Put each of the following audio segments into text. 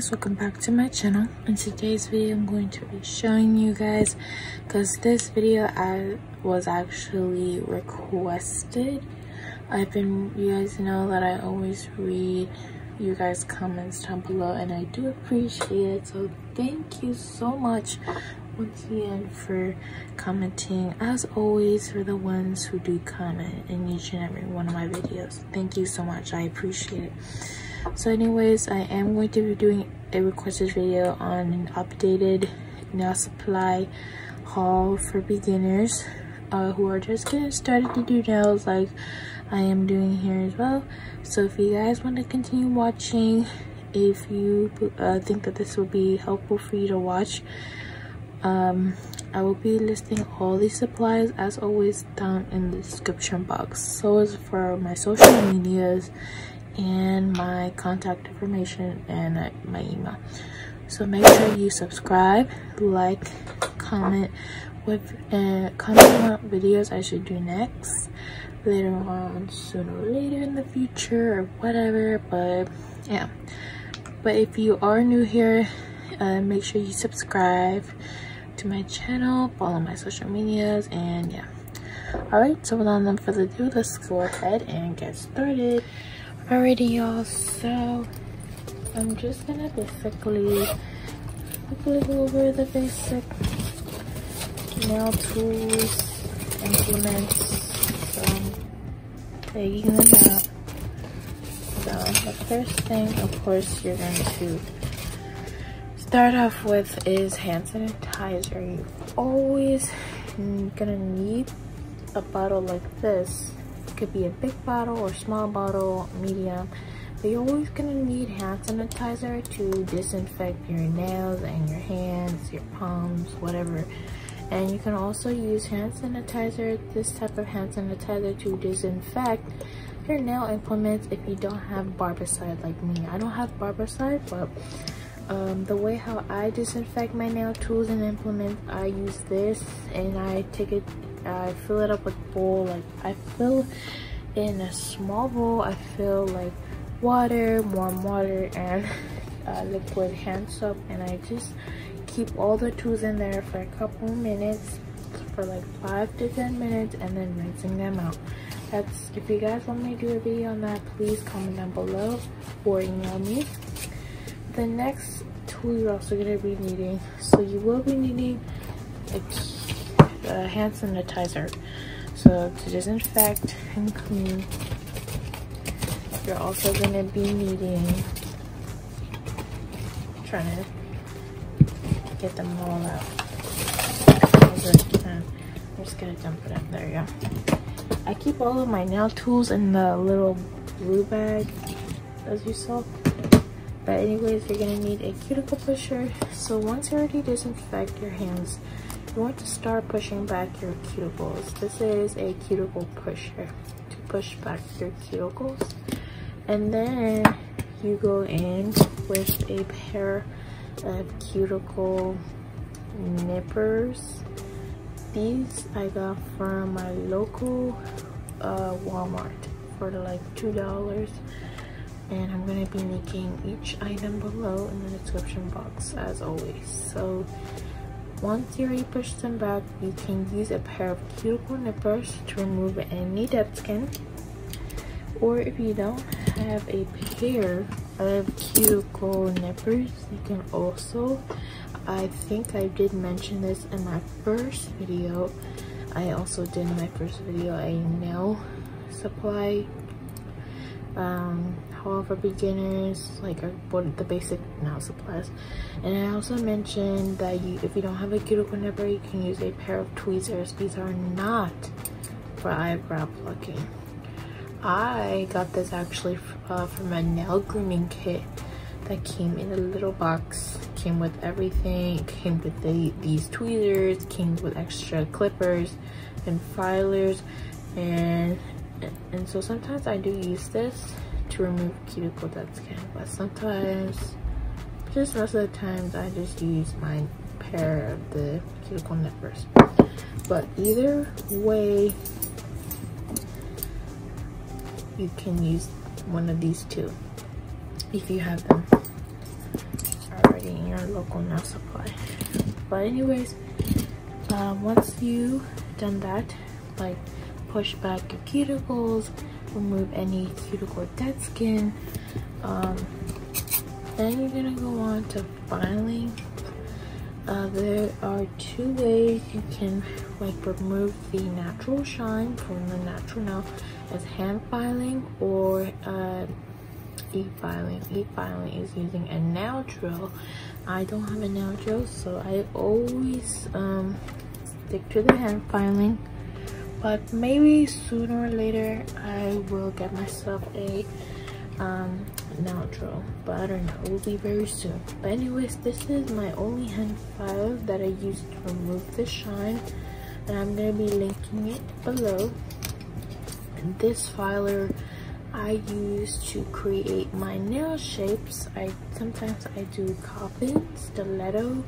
guys, welcome back to my channel. In today's video I'm going to be showing you guys, because this video was actually requested. You guys know that I always read you guys comments down below and I do appreciate it, so thank you so much once again for commenting. As always, for the ones who do comment in each and every one of my videos, thank you so much, I appreciate it. So anyways, I am going to be doing a requested video on an updated nail supply haul for beginners who are just getting started to do nails, like I am doing here as well. So if you guys want to continue watching, if you think that this will be helpful for you to watch, I will be listing all these supplies as always down in the description box. So as for my social medias and my contact information and my email. So make sure you subscribe, like, comment what videos I should do next later on, sooner or later in the future or whatever. But yeah, but if you are new here, make sure you subscribe to my channel, follow my social medias, and yeah. Alright, so without no further ado, let's go ahead and get started. Alrighty y'all, so I'm just gonna basically quickly go over the basic nail tools, implements, taking them out. So the first thing, of course, you're going to start off with is hand sanitizer. You're always gonna need a bottle like this. It could be a big bottle or small bottle, medium, but you're always gonna need hand sanitizer to disinfect your nails and your hands, your palms, whatever. And you can also use hand sanitizer, this type of hand sanitizer, to disinfect your nail implements if you don't have Barbicide like me. I don't have Barbicide, but the way how I disinfect my nail tools and implements, I use this and I fill it up with bowl. Like I fill in a small bowl, I fill like water, warm water, and liquid hand soap, and I just keep all the tools in there for a couple of minutes, for like 5 to 10 minutes, and then rinsing them out. That's, if you guys want me to do a video on that, please comment down below or email me. The next tool you're also going to be needing, so you will be needing a hand sanitizer, so to disinfect and clean. You're also going to be needing, trying to get them all out. I'm just gonna dump it up there. Yeah, I keep all of my nail tools in the little blue bag, as you saw. But anyways, you're gonna need a cuticle pusher. So once you already disinfect your hands, you want to start pushing back your cuticles. This is a cuticle pusher to push back your cuticles, and then you go in with a pair of cuticle nippers. These I got from my local Walmart for like $2, and I'm gonna be linking each item below in the description box as always. So once you already push them back, you can use a pair of cuticle nippers to remove any dead skin, or if you don't have a pair of cuticle nippers, you can also, I think I did mention this in my first video, I also did in my first video a nail supply haul for beginners, like the basic nail supplies. And I also mentioned that if you don't have a cuticle nipper, you can use a pair of tweezers. These are not for eyebrow plucking. I got this actually from a nail grooming kit that came in a little box. Came with everything. Came with these tweezers. Came with extra clippers and filers, and so sometimes I do use this to remove cuticle dead skin, but sometimes, just most of the times, I just use my pair of the cuticle nippers. But either way, you can use one of these two if you have them. local nail supply. But anyways, once you done that, like push back your cuticles, remove any cuticle dead skin, then you're gonna go on to filing. There are two ways you can like remove the natural shine from the natural nail, as hand filing or e-filing. E-filing is using a nail drill. I don't have a nail drill, so I always stick to the hand filing, but maybe sooner or later I will get myself a nail drill, but I don't know, it will be very soon. But anyways, this is my only hand file that I use to remove the shine, and I'm gonna be linking it below. And this filer I use to create my nail shapes. Sometimes I do coffin, stiletto,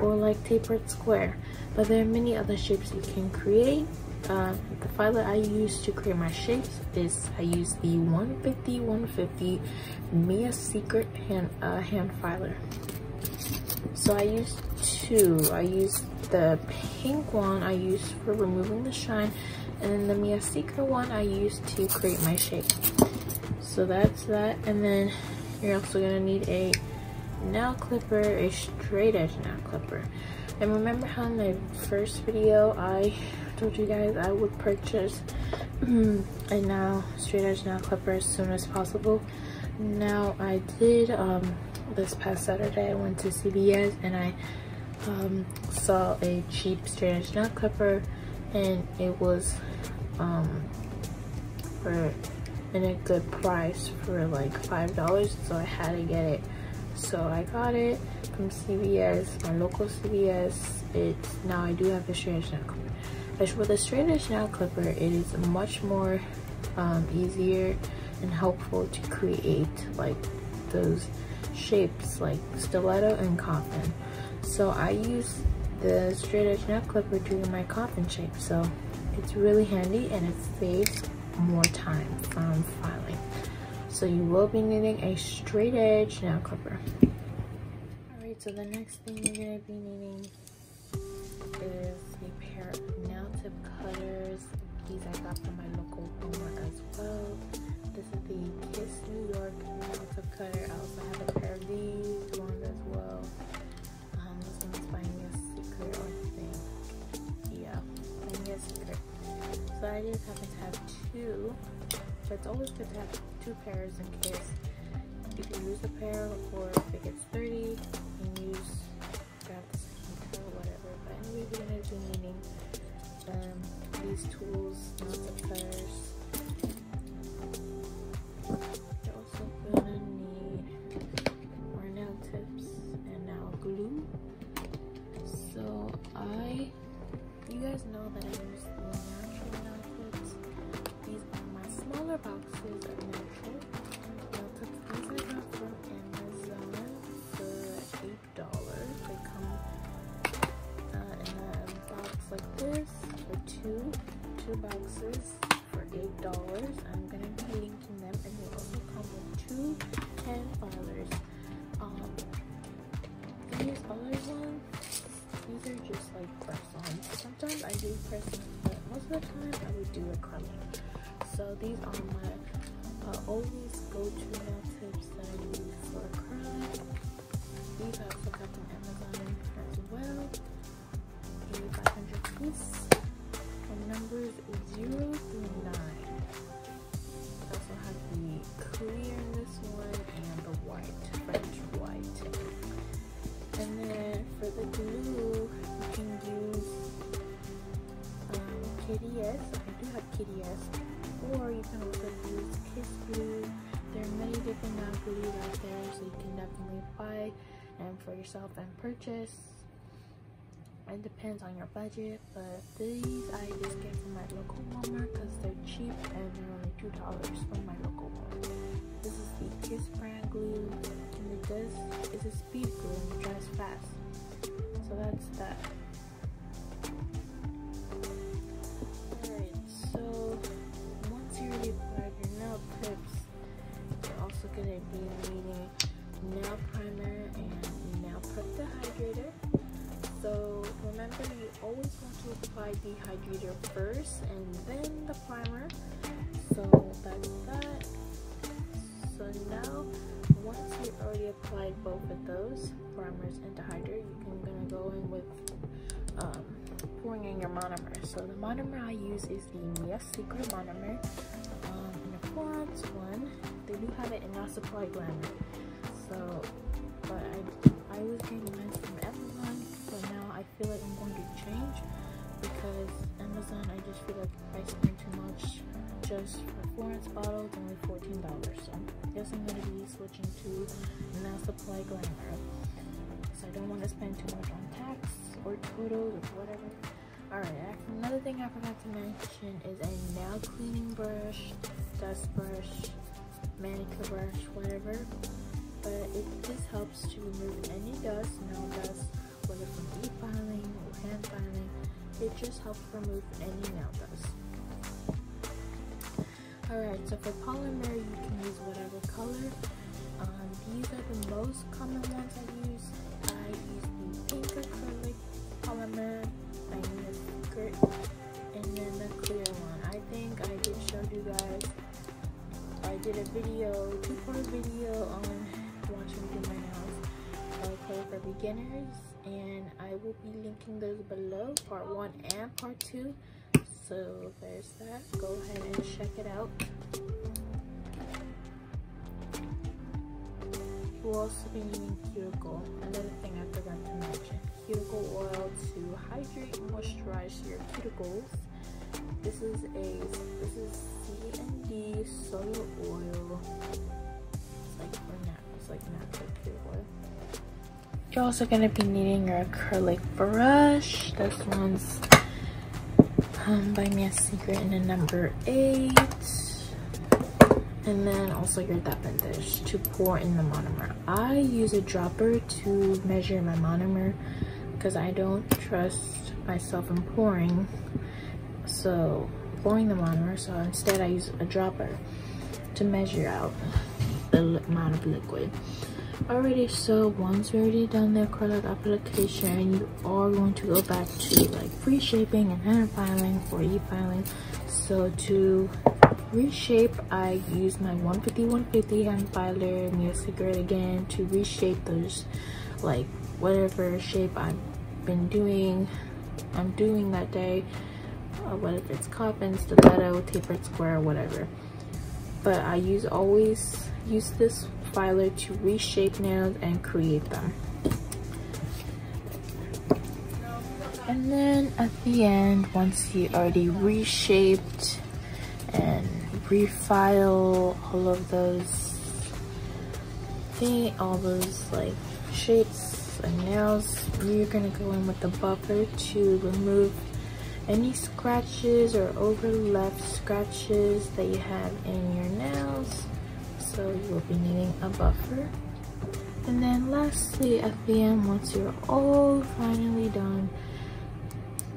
or like tapered square, but there are many other shapes you can create. The filer I use to create my shapes is I use the 150 Mia Secret hand filer. So I use two. I use the pink one I use for removing the shine, and then the Mia Secret one I use to create my shape. So that's that. And then you're also gonna need a nail clipper, a straight edge nail clipper. And remember how in my first video I told you guys I would purchase a straight edge nail clipper as soon as possible? Now I did, this past Saturday I went to CVS and I saw a cheap straight edge nail clipper, and it was in a good price for like $5, so I had to get it. So I got it from CVS, my local CVS. Now I do have the straight edge nail clipper. But for the straight edge nail clipper, it is much more easier and helpful to create like those shapes like stiletto and coffin. So I use the straight edge nail clipper doing my coffin shape. So it's really handy and it saves more time from filing. So you will be needing a straight edge nail clipper. Alright, so the next thing you're going to be needing is a pair of nail tip cutters. These I got from my local Walmart as well. This is the Kiss New York nail tip cutter. I also have a pair of these ones as well. This one's by Mia Secret, I think. Yeah, by Mia Secret. So I just happen to have two. So it's always good to have two pairs in case if you lose a pair or if it gets dirty, you can grab the second pair or whatever. But anyway, we're going to be needing these tools, nail tip cutters. You're also going to need more nail tips and nail glue. So you guys know that I use the natural nail tips. These are my smaller boxes of natural nail tips. These I got from Amazon for $8. They come in a box like this for two boxes for $8. I'm gonna be linking them, and they also come with two hand filers. These other ones, these are just like press-ons. Sometimes I do press-ons, but most of the time I would do acrylic. So these are my always go-to nail tips that I use for acrylic. These I also got from Amazon as well. A 500 piece. And numbers 0 through 9. I also have the clear in this one and the white, French white. And then for the glue, you can use KDS. I do have KDS, or you can also use Kiss Glue. There are many different nail glues out there, so you can definitely buy them for yourself and purchase. It depends on your budget, but these I just get from my local Walmart because they're cheap and they're only $2 from my local Walmart. This is the Kiss brand glue, and it's a speed glue and it dries fast. So that's that. Alright, so once you already applied your nail tips, you're also going to be needing nail primer and nail protector. remember, you always want to apply the hydrator first and then the primer. So that's that. So now, once you already applied both of those, primers and the hydrator, you can go in with pouring in your monomer. So the monomer I use is the Mia Secret monomer, in the 4-ounce one. They do have it in Nail Supply Glamour. So, but I was getting mine from Amazon, but now I feel like I'm going to change because Amazon, I just feel like I spend too much just for 4-ounce bottles, only $14. So I guess I'm going to be switching to Nail Supply Glamour. So I don't want to spend too much on tax or totals or whatever. Alright, another thing I forgot to mention is a nail cleaning brush, dust brush, manicure brush, whatever. But it just helps to remove any dust, nail dust, whether from e-filing or hand filing. It just helps remove any nail dust. Alright, so for polymer, you can use whatever color. These are the most common ones I use. I use the pink acrylic polymer, I need a secret, and then the clear one. I think I did show you guys. I did a video, 2-part video on watching do my nails for beginners, and I will be linking those below, part 1 and part 2. So there's that. Go ahead and check it out. We'll also be using cuticle. Another thing I forgot to mention: cuticle oil to hydrate and moisturize your cuticles. This is C&D soya oil. It's like natural cuticle oil. You're also gonna be needing your acrylic brush. This one's by Mia Secret in the number 8. And then also your tapping dish to pour in the monomer. I use a dropper to measure my monomer because I don't trust myself in pouring the monomer. So instead I use a dropper to measure out the amount of liquid. Alrighty, so once you're already done the acrylic application, you are going to go back to like reshaping and hand filing or e-filing. So to reshape, I use my 150 hand filer, Mia Secret again, to reshape those, like whatever shape I'm doing that day, whether it's coffin, stiletto, tapered square, whatever. But I always use this filer to reshape nails and create them. And then at the end, once you already reshaped and refile all those like shapes and nails, you're gonna go in with the buffer to remove any scratches or overlapped scratches that you have in your nails. So you will be needing a buffer. And then lastly, at the end, once you're all finally done,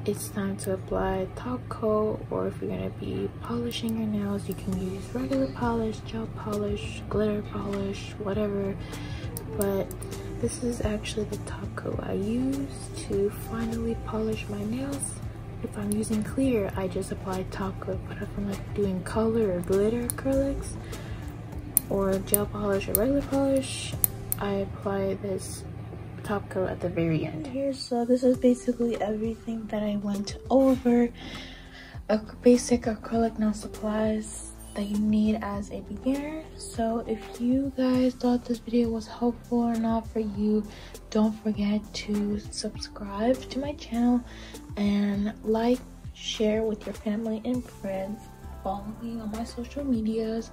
it's time to apply top coat, or if you're going to be polishing your nails, you can use regular polish, gel polish, glitter polish, whatever. But this is actually the top coat I use to finally polish my nails. If I'm using clear, I just apply top coat, but if I'm like doing color or glitter acrylics or gel polish or regular polish, I apply this top coat at the very end here. So this is basically everything that I went over. Basic acrylic nail supplies that you need as a beginner. So if you guys thought this video was helpful or not for you, don't forget to subscribe to my channel and like, share with your family and friends. Follow me on my social medias,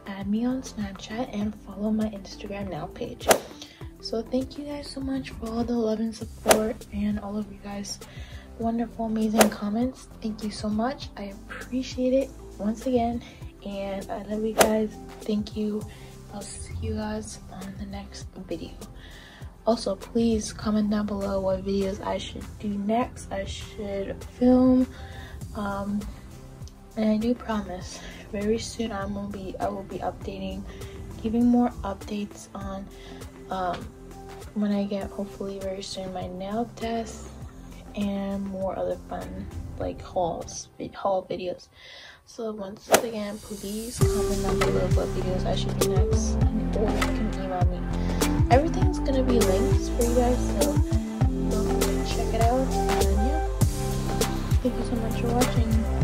add me on Snapchat, and follow my Instagram now page. So thank you guys so much for all the love and support and all of you guys wonderful, amazing comments. Thank you so much. I appreciate it once again, and I love you guys. Thank you. I'll see you guys on the next video. Also, please comment down below what videos I should do next. I should film, and I do promise very soon I will be updating, giving more updates on when I get, hopefully very soon, my nail test and more other fun like haul videos. So once again, please comment down below what videos I should do next, or you can email me. Everything's gonna be linked for you guys, so go check it out. And yeah, thank you so much for watching.